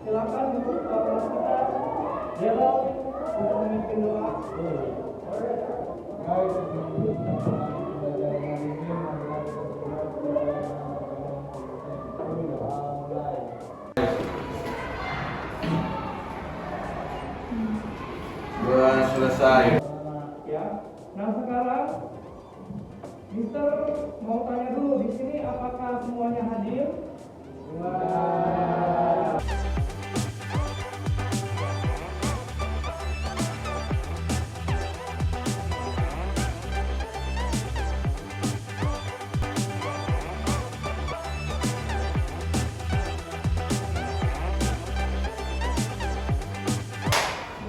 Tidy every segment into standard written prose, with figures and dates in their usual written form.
Silakan untuk kelas kita dialog untuk memimpin doa. Selesai. Ya. Nah sekarang Mister mau tanya dulu di sini apakah semuanya hadir?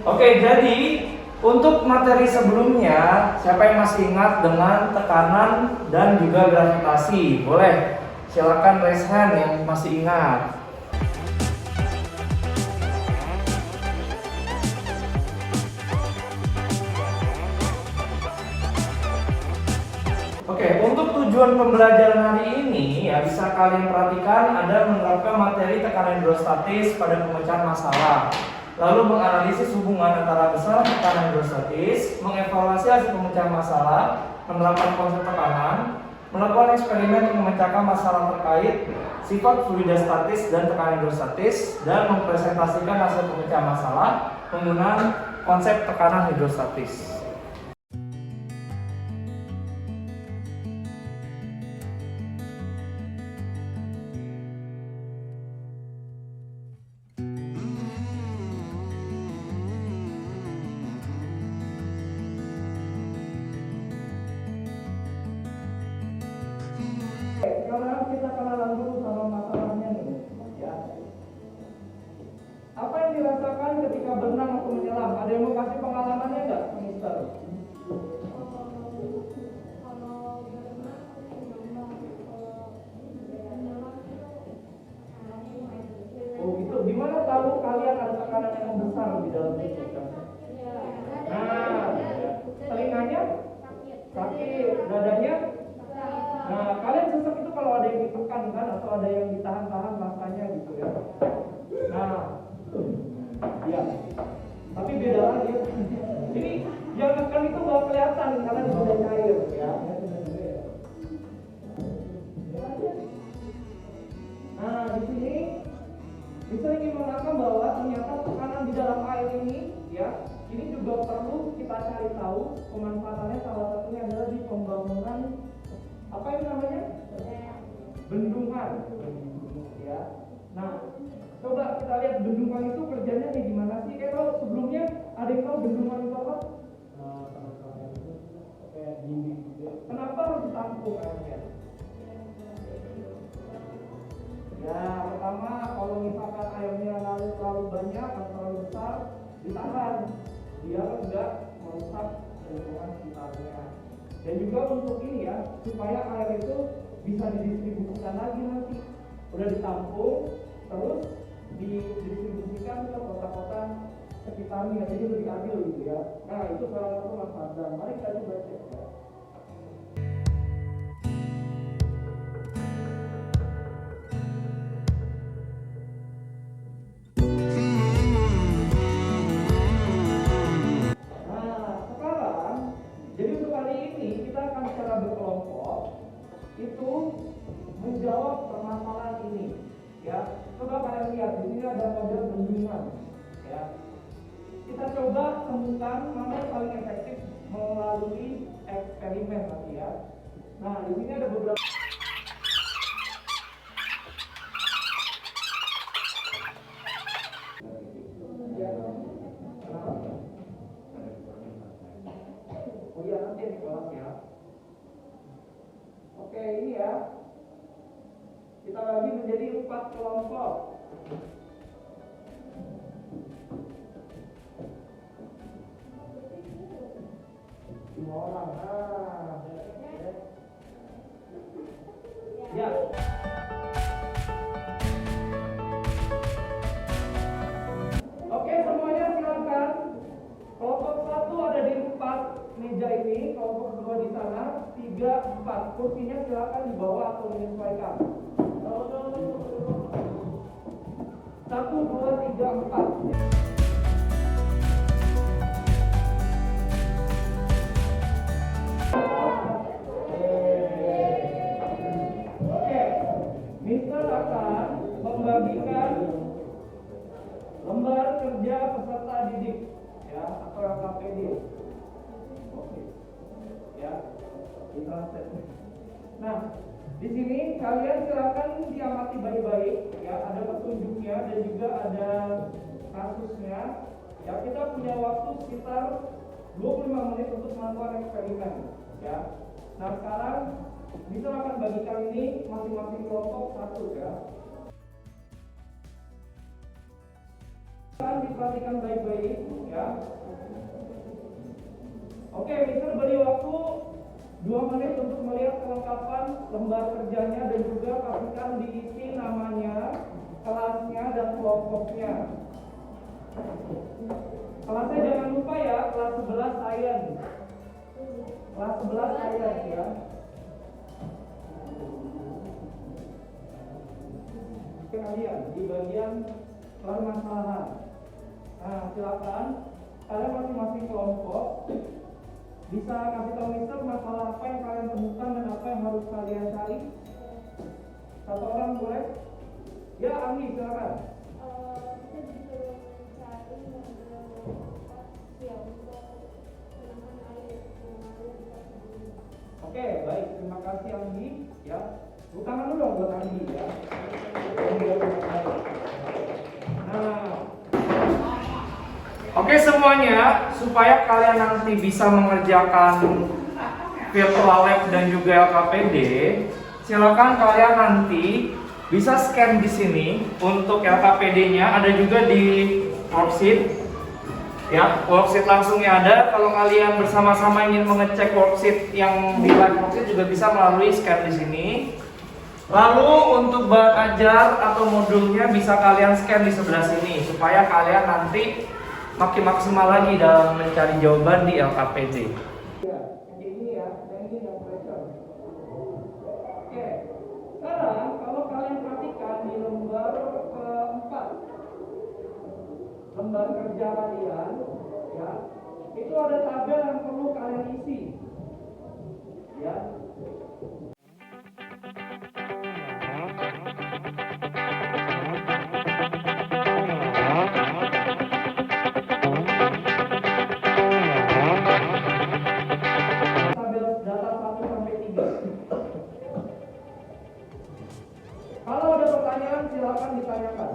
Oke, jadi untuk materi sebelumnya, siapa yang masih ingat dengan tekanan dan juga gravitasi? Boleh, silakan raise hand yang masih ingat. Oke, untuk tujuan pembelajaran hari ini ya bisa kalian perhatikan ada menerapkan materi tekanan hidrostatis pada pemecahan masalah. Lalu menganalisis hubungan antara besaran tekanan hidrostatis, mengevaluasi hasil pemecahan masalah, menerapkan konsep tekanan, melakukan eksperimen untuk memecahkan masalah terkait sifat fluida statis dan tekanan hidrostatis, dan mempresentasikan hasil pemecahan masalah menggunakan konsep tekanan hidrostatis. Sekarang kita kenalan dulu sama masalahnya nih, ya. Apa yang dirasakan ketika berenang atau menyelam? Ada yang mau kasih pengalamannya nggak, Mister? Oh gitu. Gimana tahu kalian ada tekanan yang besar di dalam tubuh? Nah, telinganya sakit, dadanya. Nah, kalian sesek itu kalau ada yang ditekan kan, atau ada yang ditahan-tahan rasanya gitu ya. Nah, iya. Tapi beda lagi. Ini yang tekan itu nggak kelihatan karena di bawah cair ya. Nah, di sini bisa ingin mengatakan bahwa ternyata tekanan di dalam air ini ya, ini juga perlu kita cari tahu pemanfaatannya. Salah satunya adalah di pembangunan apa itu namanya? Bendungan ya. Nah, coba kita lihat bendungan itu kerjanya nih gimana sih? Kalau sebelumnya ada yang tahu bendungan itu apa? Kenapa harus ditampung airnya? Ya, pertama kalau misalkan airnya terlalu banyak atau terlalu besar, ditahan biar tidak merusak lingkungan sekitarnya. Dan juga untuk ini ya, supaya air itu bisa didistribusikan lagi nanti. Udah ditampung, terus didistribusikan ke kota-kota sekitarnya, jadi lebih adil gitu ya. Nah, itu salah satu manfaat. Dan mari kita coba cek ya. Itu menjawab permasalahan ini ya. Coba kalian lihat di sini ada model bendungan ya. Kita coba temukan mana yang paling efektif melalui eksperimen nanti ya. Nah, di sini ada beberapa. Oh iya, nanti di kelas ya. Oke, ini ya. Kita bagi menjadi 4 kelompok. Lima orang. Ya. Oke, semuanya silakan. Kelompok 1 ada di 4 meja ini, kelompok 2 di sana, 3, 4. Kursinya silakan dibawa atau menyesuaikan. 1, 2, 3. 4. Oke, Mister akan membagikan lembar kerja peserta didik ya atau LKPD. Oke. Ya. Ditranslate. Nah, di sini kalian silakan diamati baik-baik ya, ada petunjuknya dan juga ada kasusnya. Ya, kita punya waktu sekitar 25 menit untuk melakukan eksperimen ya. Nah, sekarang bisa akan bagikan ini masing-masing kelompok satu ya. Diperhatikan baik-baik ya. Oke, Mister beri waktu 2 menit untuk melihat kelengkapan lembar kerjanya dan juga pastikan diisi namanya, kelasnya dan kelompoknya. Kelasnya jangan lupa ya, kelas 11 Science. Kelas 11 Science ya. Oke, kalian di bagian permasalahan. Nah, silakan kalian masing-masing kelompok bisa kasih tahu Mister masalah apa yang kalian temukan dan apa yang harus kalian cari. Satu orang boleh? Ya, Ami silakan. Kita disuruh cari model ya untuk penanganan air yang ada di kebun. Oke, baik, terima kasih Anggi ya. Tepuk tangan dulu dong buat Anggi ya. Nah, oke semuanya, supaya kalian nanti bisa mengerjakan virtual lab dan juga LKPD, silakan kalian nanti bisa scan di sini untuk LKPD-nya, ada juga di worksheet. Ya, worksheet langsungnya ada. Kalau kalian bersama-sama ingin mengecek worksheet yang di live worksheet juga bisa melalui scan di sini. Lalu untuk bahan ajar atau modulnya bisa kalian scan di sebelah sini supaya kalian nanti makin maksimal lagi dalam mencari jawaban di LKPD. Ya, ini ya, dan ini yang pressure. Oke, sekarang kalau kalian perhatikan di lembar keempat, lembar kerja kalian, ya, itu ada tabel yang perlu kalian isi, ya. Kalau ada pertanyaan silakan ditanyakan.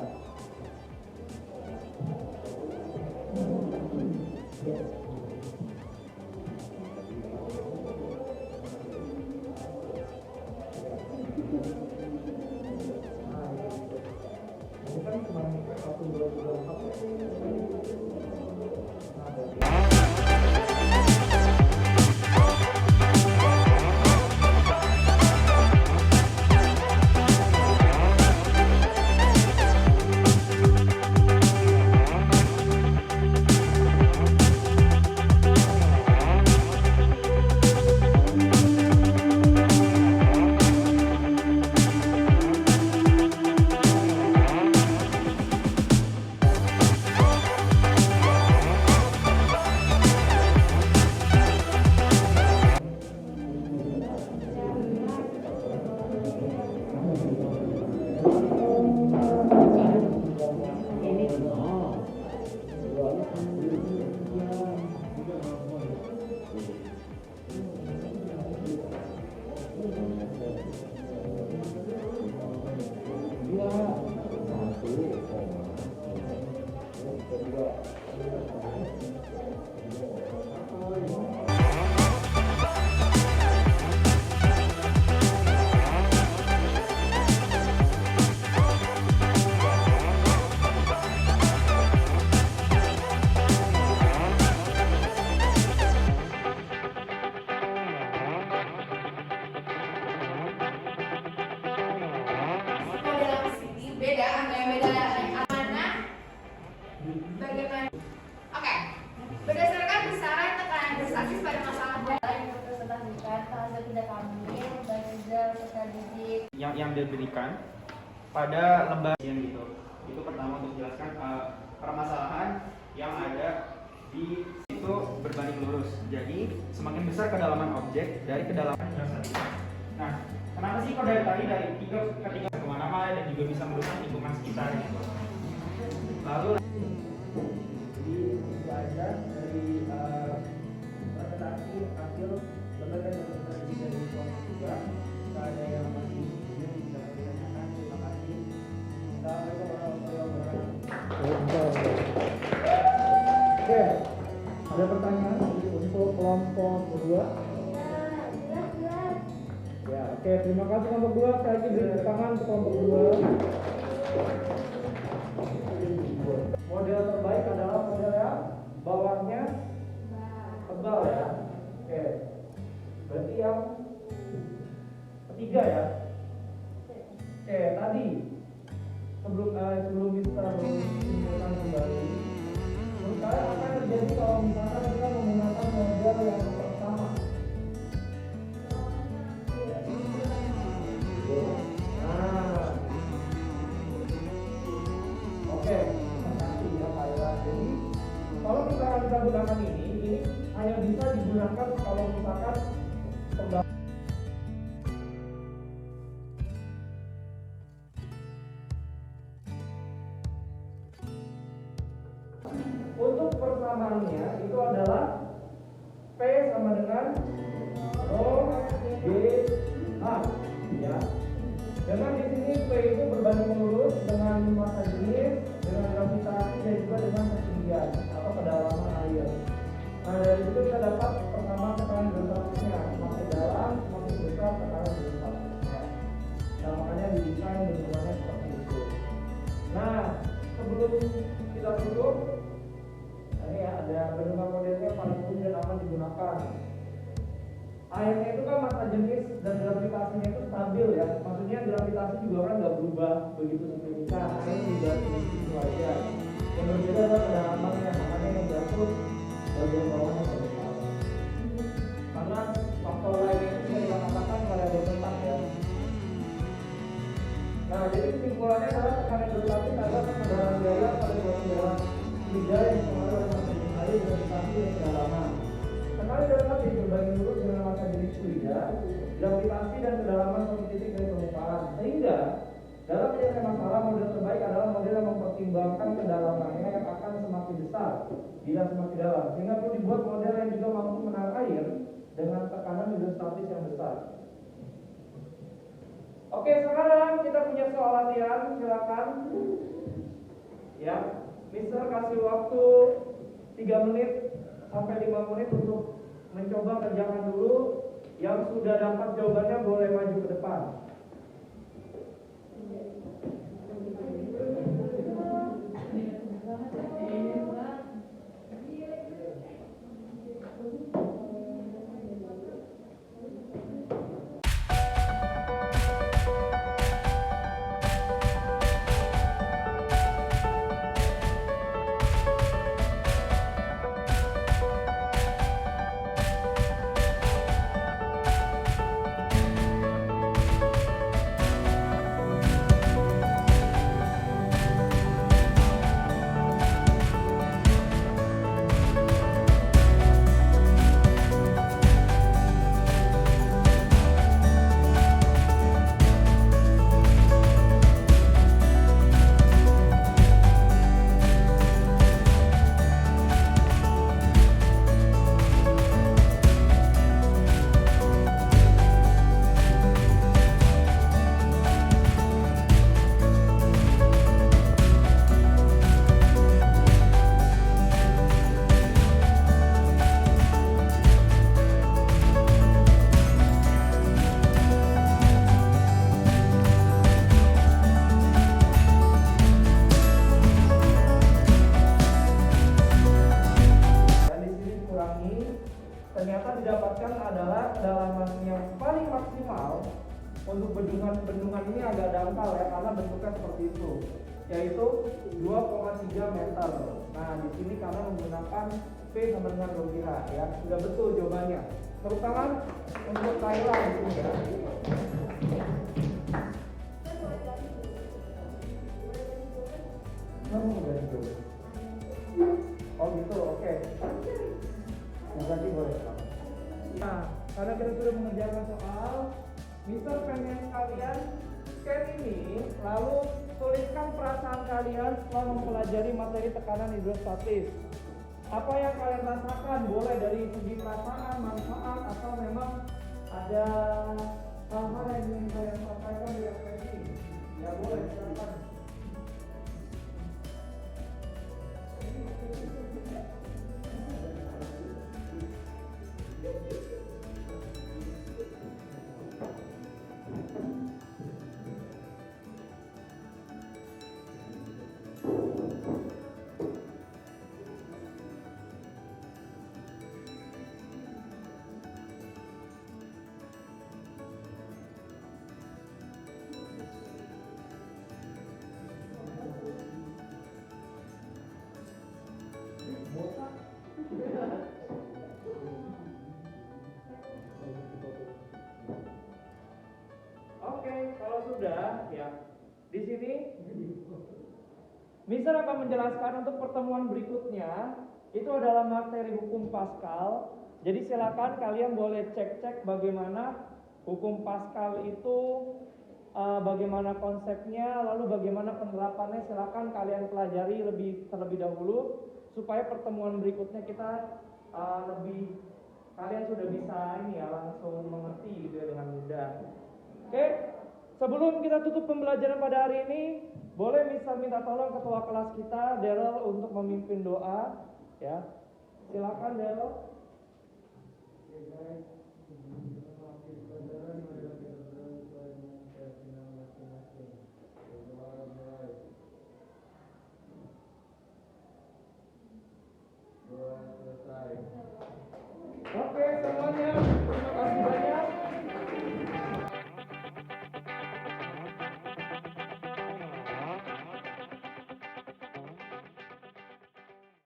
Oke, berdasarkan besaran tekanan berstatis pada masalah bola yang dipresentasikan, salah tidak ambil dan juga peserta didik yang diberikan pada lembar gitu. Itu pertama untuk jelaskan permasalahan yang ada di situ berbanding lurus. Jadi semakin besar kedalaman objek dari kedalaman geostatika. Nah, kenapa sih kok dari tadi dari ketika kemana-mana dan juga bisa merusak lingkungan sekitar gitu. Lalu Jadi itu aja dari presentasi hasil lembaga dari kelompok juga. Jika ada yang masih ingin bisa ditanyakan, terima kasih. Assalamualaikum warahmatullahi wabarakatuh. Oke, ada pertanyaan untuk kelompok kedua? Ya, oke, terima kasih kelompok kedua. Saya lagi beri tepuk tangan untuk kelompok kedua. Model terbaik adalah model yang bawahnya tebal ya. Oke, berarti yang ketiga ya. Oke, tadi sebelum kita menyimpulkan kembali, menurut saya apa yang terjadi kalau misalkan kita menggunakan model yang pertama? Nah, oke, makasih ya Pak Ira. Jadi kalau kita gunakan ini hanya bisa digunakan kalau misalkan untuk persamaannya itu adalah P sama dengan Rho G H ya. Dengan di sini P itu berbanding lurus dengan massa jenis, dengan gravitasi dan juga dengan ketinggian atau kedalaman air. Nah dari situ kita dapat persamaan tekanan geostatiknya, semakin dalam semakin besar tekanan geostatiknya. Nah makanya didesain bentukannya seperti itu. Nah sebelum kita tutup, ini ya, ada bendungan modelnya paling umum dan aman digunakan. Airnya itu kan massa jenis dan gravitasinya itu stabil ya. Maksudnya gravitasi juga kan nggak berubah begitu signifikan. Air juga segitu aja. Yang berbeda adalah kedalamannya, makanya yang jatuh bagian bawahnya terbenam. Karena faktor lainnya itu bisa dikatakan variabel tetap ya. Nah jadi kesimpulannya adalah tekanan geostatik adalah kesadaran gaya pada suatu jalan lidah yang pengaruh oleh massa jenis air, gravitasi dan kedalaman. Tekanan geostatik berbanding lurus dengan massa jenis fluida, gravitasi dan kedalaman satu titik dari permukaan. Sehingga dalam menyelesaikan masalah, model terbaik adalah model yang mempertimbangkan kedalamannya yang akan semakin besar bila semakin dalam. Sehingga perlu dibuat model yang juga mampu menahan air dengan tekanan hidrostatis yang besar. Oke, sekarang kita punya soal latihan, silakan. Ya, Mister kasih waktu 3 menit sampai 5 menit untuk mencoba kerjakan dulu. Yang sudah dapat jawabannya boleh maju ke depan. Ternyata didapatkan adalah kedalaman yang paling maksimal untuk bendungan ini agak dangkal ya, karena bentuknya seperti itu, yaitu 2,3 meter. Nah di sini karena menggunakan P sama dengan Rho G H ya, sudah betul jawabannya. Tepuk tangan untuk Kayla di sini ya. Kamu udah jawab. Nah, karena kita sudah mengerjakan soal, Mister pengen kalian scan ini, lalu tuliskan perasaan kalian setelah mempelajari materi tekanan hidrostatis. Apa yang kalian rasakan, boleh dari segi perasaan, manfaat, atau memang ada hal-hal yang ingin kalian sampaikan di ekspresi. Ya boleh, silakan. Oke, kalau sudah ya di sini Mister akan menjelaskan untuk pertemuan berikutnya itu adalah materi hukum Pascal. Jadi silakan kalian boleh cek-cek bagaimana hukum Pascal itu, bagaimana konsepnya, lalu bagaimana penerapannya. Silakan kalian pelajari terlebih dahulu supaya pertemuan berikutnya kita kalian sudah bisa ini ya langsung mengerti gitu ya dengan mudah. Oke, sebelum kita tutup pembelajaran pada hari ini, boleh Mister minta tolong ketua kelas kita Daryl untuk memimpin doa, ya. Silakan Daryl.